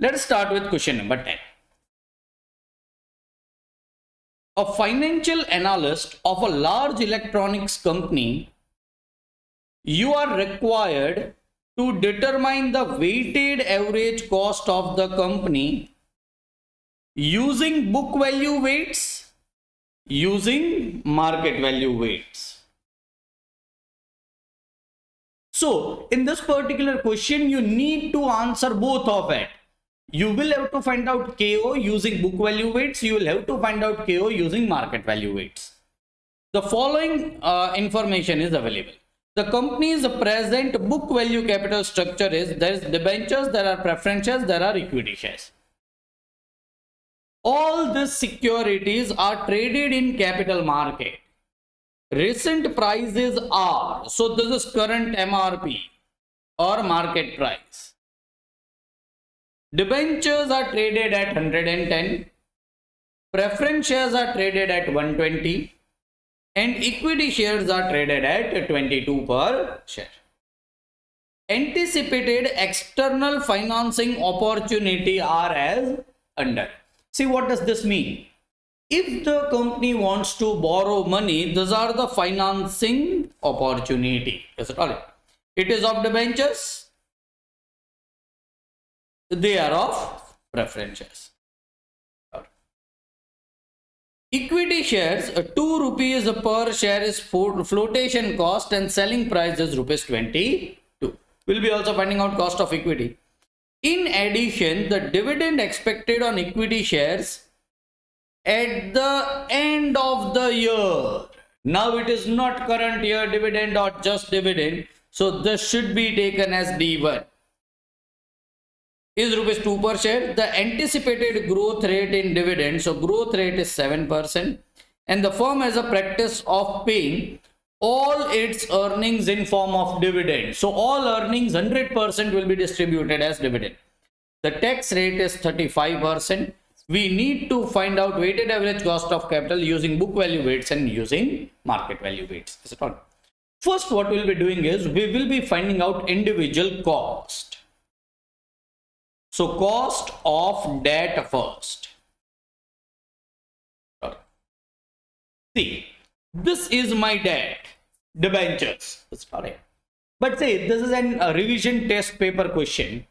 Let's start with question number 10. A financial analyst of a large electronics company, you are required to determine the weighted average cost of the company using book value weights, using market value weights. So in this particular question, you need to answer both of it. You will have to find out KO using book value weights. You will have to find out KO using market value weights. The following information is available. The company's present book value capital structure is, there is debentures, there are preferences, there are equity shares. All these securities are traded in capital market. Recent prices are, so this is current MRP or market price. Debentures are traded at 110, preference shares are traded at 120, and equity shares are traded at 22 per share. Anticipated external financing opportunity are as under. See, what does this mean? If the company wants to borrow money, these are the financing opportunity. Is it all right? It is of debentures. They are of preferences. Equity shares, 2 rupees per share is flotation cost and selling price is rupees 22. We'll be also finding out cost of equity. In addition, the dividend expected on equity shares at the end of the year. Now it is not current year dividend or just dividend. So this should be taken as D1. Is rupees 2 per share. The anticipated growth rate in dividend, so growth rate is 7%, and the firm has a practice of paying all its earnings in form of dividend. So all earnings 100% will be distributed as dividend. The tax rate is 35%. We need to find out weighted average cost of capital using book value weights and using market value weights. Is it all? First, what we'll be doing is we will be finding out individual cost. So cost of debt first. See, this is my debt, debentures. But say this is a revision test paper question.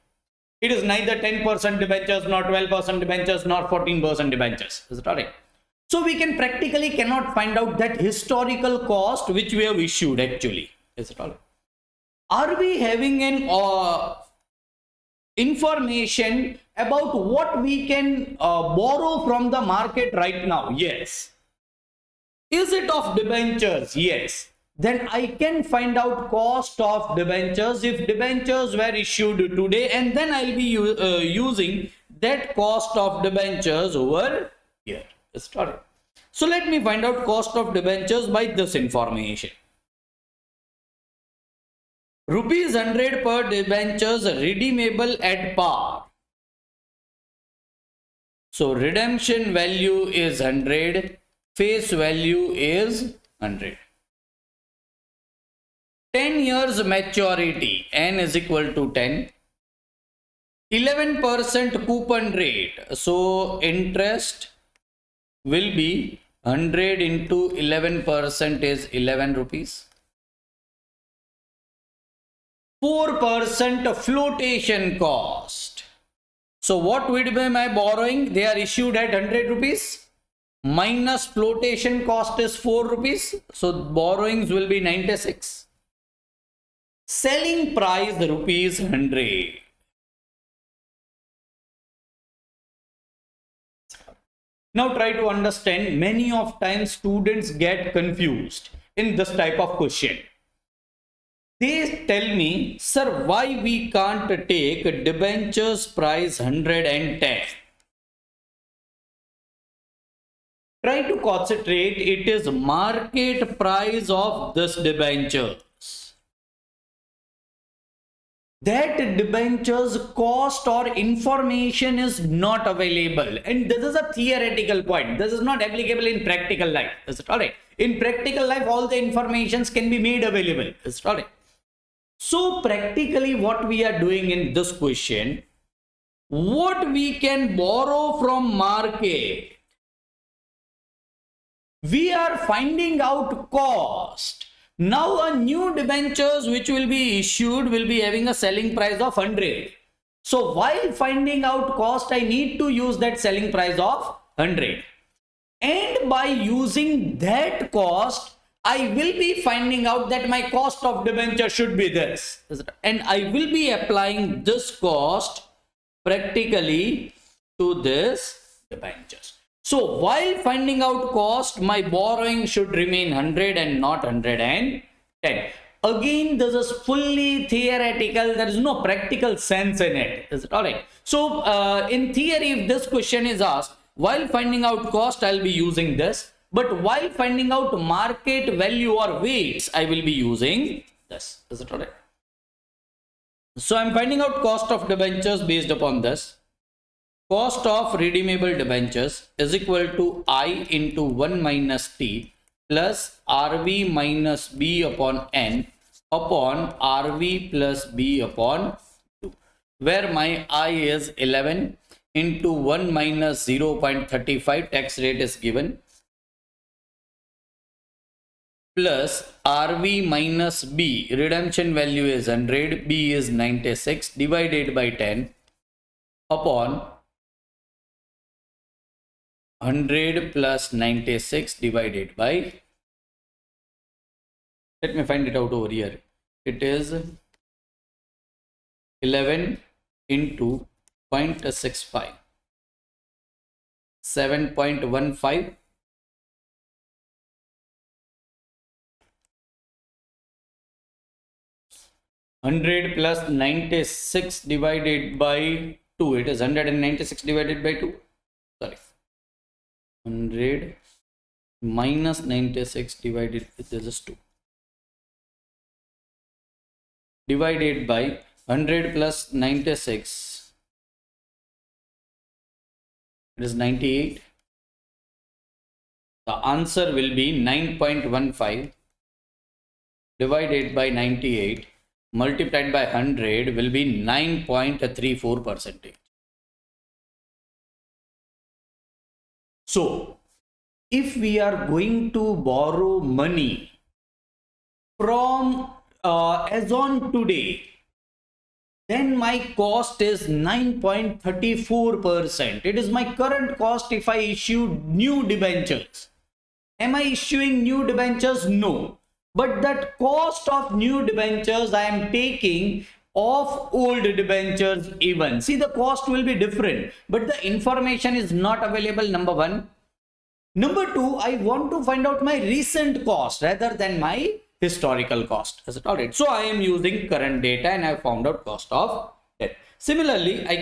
It is neither 10% debentures, nor 12% debentures, nor 14% debentures. Is it all right? So we can practically cannot find out that historical cost which we have issued actually. Is it all right? Are we having an information about what we can borrow from the market right now? Yes. Is it of debentures? Yes. Then I can find out cost of debentures if debentures were issued today, and then I'll be using that cost of debentures over here. So let me find out cost of debentures by this information. Rupees 100 per debentures redeemable at par. So redemption value is 100, face value is 100. 10 years maturity, N is equal to 10. 11% coupon rate. So interest will be 100 into 11% is 11 rupees. 4% flotation cost. So what would be my borrowing? They are issued at 100 rupees. Minus flotation cost is 4 rupees. So borrowings will be 96. Selling price rupees 100. Now try to understand. Many of times students get confused in this type of question. They tell me, sir, why we can't take debentures price 110? Try to concentrate. It is market price of this debentures. That debentures cost or information is not available, and this is a theoretical point. This is not applicable in practical life. Is it all right? In practical life, all the informations can be made available. Is it all right? So practically what we are doing in this question, what we can borrow from market. We are finding out cost. Now a new debentures which will be issued will be having a selling price of 100. So while finding out cost, I need to use that selling price of 100. And by using that cost, I will be finding out that my cost of debenture should be this. And I will be applying this cost practically to this debentures. So while finding out cost, my borrowing should remain 100 and not 110. Again, this is fully theoretical. There is no practical sense in it. Is it all right? So in theory, if this question is asked, while finding out cost, I'll be using this. But while finding out market value or weights, I will be using this. Is it all right? So I'm finding out cost of debentures based upon this. Cost of redeemable debentures is equal to I into 1 minus T plus RV minus B upon N upon RV plus B upon 2, where my I is 11 into 1 minus 0.35, tax rate is given, plus RV minus B, redemption value is 100, B is 96, divided by 10 upon 100 plus 96 divided by, let me find it out over here. It is 11 into 0.65, 7.15, hundred plus 96 divided by 2. It is 196 divided by 2. Sorry. 100 minus 96 divided with this is 2. Divided by 100 plus 96. It is 98. The answer will be 9.15 divided by 98 multiplied by 100 will be 9.34%. So, if we are going to borrow money from as on today, then my cost is 9.34%. It is my current cost if I issue new debentures. Am I issuing new debentures? No. But that cost of new debentures I am taking of old debentures even. See, the cost will be different, but the information is not available, number one. Number two, I want to find out my recent cost rather than my historical cost. Is it all right? So I am using current data and I have found out cost of debt. Similarly, I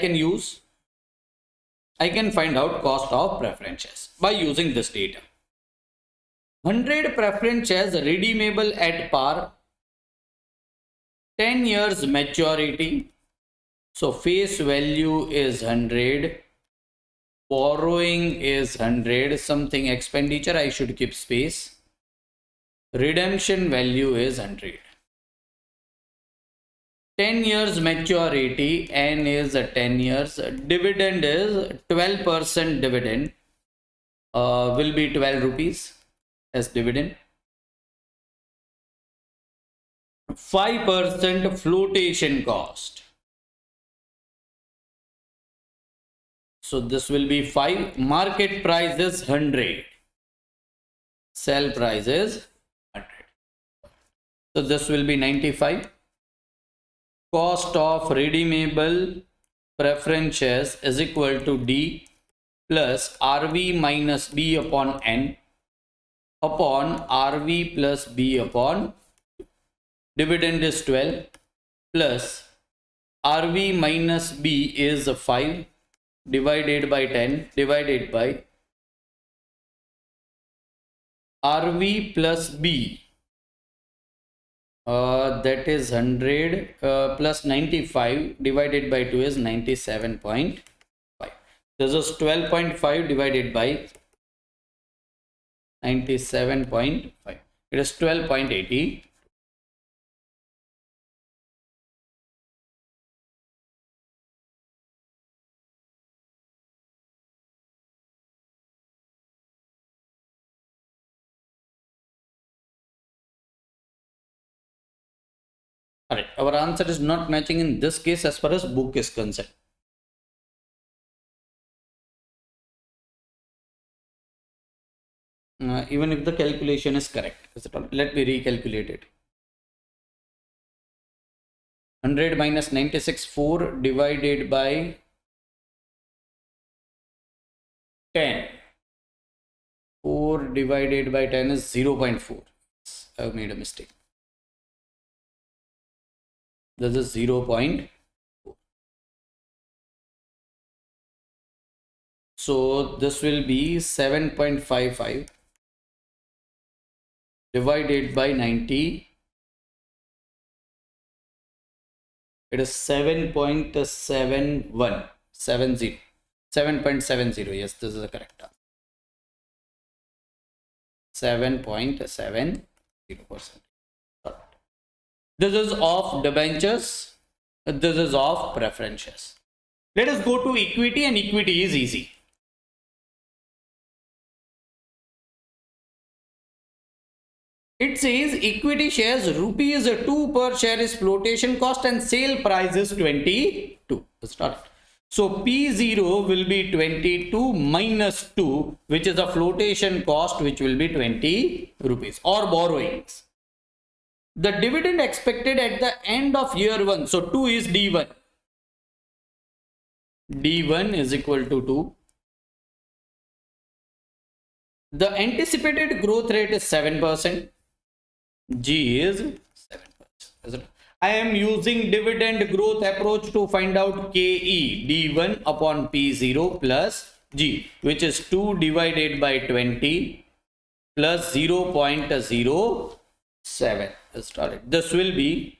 can find out cost of preference shares by using this data. 100 preference shares redeemable at par, 10 years maturity. So face value is 100, borrowing is 100, something expenditure, I should keep space. Redemption value is 100. 10 years maturity, N is 10 years. Dividend is 12% dividend. Will be 12 rupees as dividend. 5% flotation cost. So this will be 5. Market price is 100. Sell price is 100. So this will be 95. Cost of redeemable preference shares is equal to D plus RV minus B upon N upon RV plus B upon dividend is 12 plus RV minus B is 5 divided by 10 divided by RV plus B, that is 100 plus 95 divided by 2 is 97.5. This is 12.5 divided by 97.5. It is 12.80. Alright, our answer is not matching in this case as far as book is concerned. Even if the calculation is correct. Let me recalculate it. 100 minus 96, 4 divided by 10. 4 divided by 10 is 0.4. I have made a mistake. This is 0.4. So this will be 7.55 divided by 90. It is 7.7170. 7.70. Yes, this is the correct answer. 7.70%. This is of debentures. This is of preferences. Let us go to equity, and equity is easy. It says equity shares rupees 2 per share is flotation cost and sale price is 22. Start. So P0 will be 22 minus 2, which is a flotation cost, which will be 20 rupees or borrowings. The dividend expected at the end of year 1. So 2 is D1. D1 is equal to 2. The anticipated growth rate is 7%. G is 7%. I am using dividend growth approach to find out KE D1 upon P0 plus G, which is 2 divided by 20 plus 0.07. This will be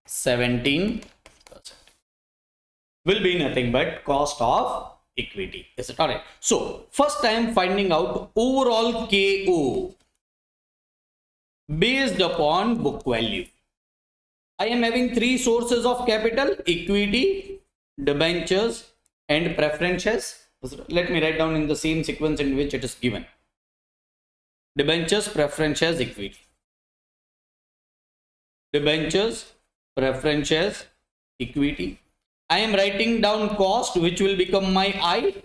17%. Will be nothing but cost of equity. Is it alright? So first I am finding out overall KO based upon book value. I am having 3 sources of capital: equity, debentures, and preferences. Let me write down in the same sequence in which it is given: debentures, preferences, equity. Debentures, preferences, equity. I am writing down cost, which will become my I.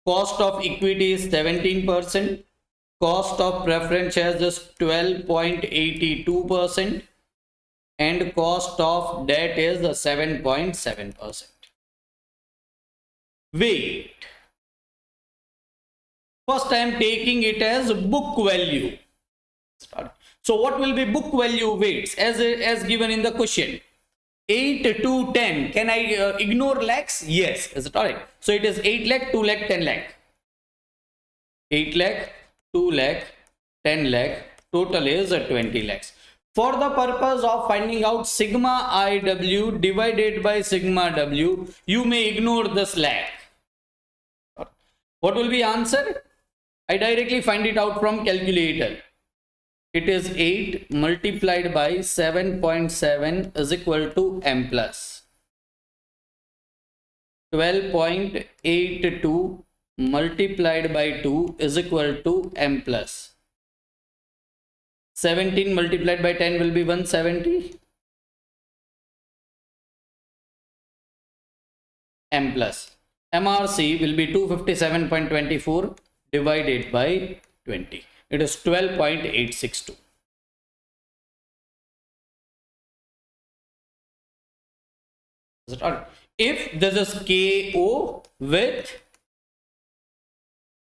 Cost of equity is 17%. Cost of preferences is 12.82%. And cost of debt is 7.7%. Wait. First, I am taking it as book value. So, what will be book value weights as given in the question? 8 to 10. Can I ignore lakhs? Yes. Is it alright? So it is 8 lakh, 2 lakh, 10 lakh. 8 lakh, 2 lakh, 10 lakh. Total is 20 lakhs. For the purpose of finding out sigma IW divided by sigma W, you may ignore this lakh. What will be answer? I directly find it out from calculator. It is 8 multiplied by 7.7 is equal to M plus. 12.82 multiplied by 2 is equal to M plus. 17 multiplied by 10 will be 170. M plus. MRC will be 257.24 divided by 20. It is 12.862. If this is KO with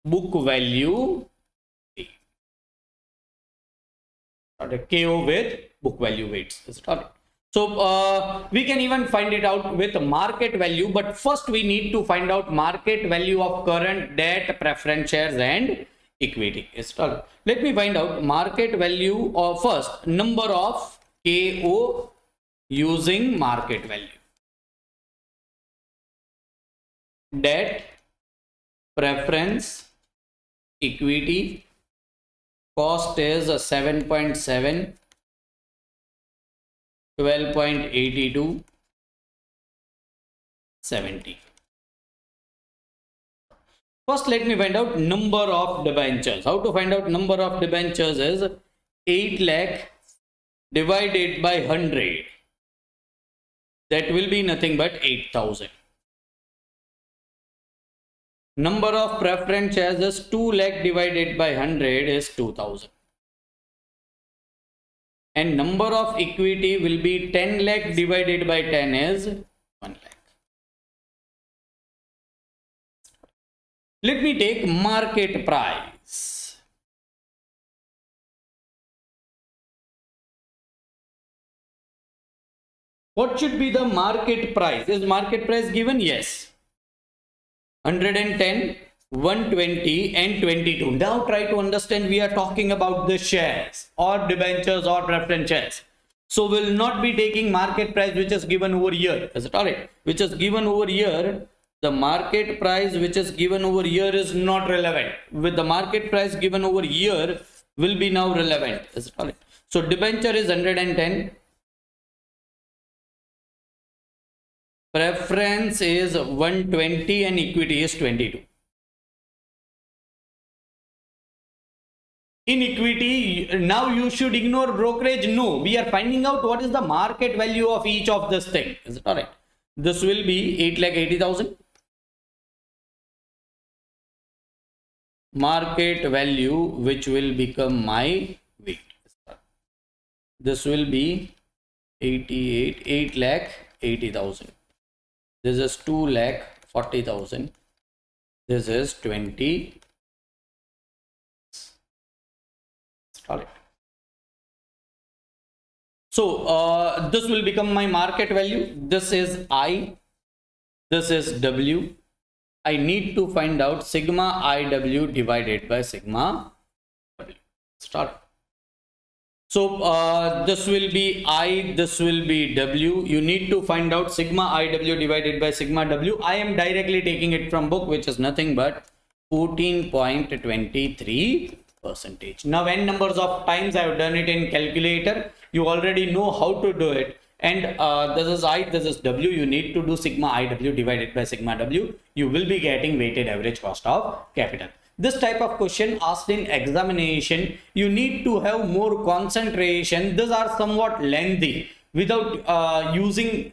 book value, KO with book value weights. Is it alright? So we can even find it out with market value, but first we need to find out market value of current debt, preference shares, and equity. Let me find out market value of first number of KO using market value. Debt, preference, equity. Cost is 7.7, 12.82, 70. First, let me find out number of debentures. How to find out number of debentures is 8 lakh divided by 100. That will be nothing but 8,000. Number of preference shares is 2 lakh divided by 100 is 2,000. And number of equity will be 10 lakh divided by 10 is 1 lakh. Let me take market price. What should be the market price? Is market price given? Yes. 110, 120 and 22. Now try to understand, we are talking about the shares or debentures or preference shares. So we'll not be taking market price which is given over here. Is it alright? Which is given over here. The market price which is given over here is not relevant. With the market price given over here will be now relevant. Is it alright? So debenture is 110. Preference is 120 and equity is 22. In equity, now you should ignore brokerage. No, we are finding out what is the market value of each of this thing. Is it alright? This will be 8,80,000. Market value which will become my weight. This will be 8,80,000. This is 2,40,000. This is 20. Alright. So this will become my market value. This is I. This is W. I need to find out sigma IW divided by sigma W. Start. So this will be I, this will be W. You need to find out sigma IW divided by sigma W. I am directly taking it from book, which is nothing but 14.23%. Now n numbers of times I have done it in calculator. You already know how to do it. And this is I, this is W. You need to do sigma IW divided by sigma W. You will be getting weighted average cost of capital. This type of question asked in examination, you need to have more concentration. These are somewhat lengthy without using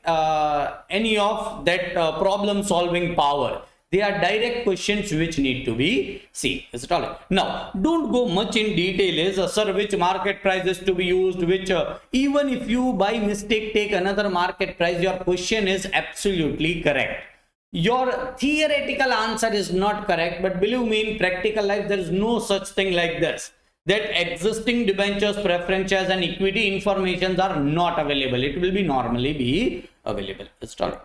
any of that problem solving power. They are direct questions which need to be seen. Is it all right? Now, don't go much in detail is, sir, which market price is to be used, which even if you by mistake take another market price, your question is absolutely correct. Your theoretical answer is not correct, but believe me, in practical life, there is no such thing like this. That existing debentures, preference shares and equity informations are not available. It will be normally be available. It's all right.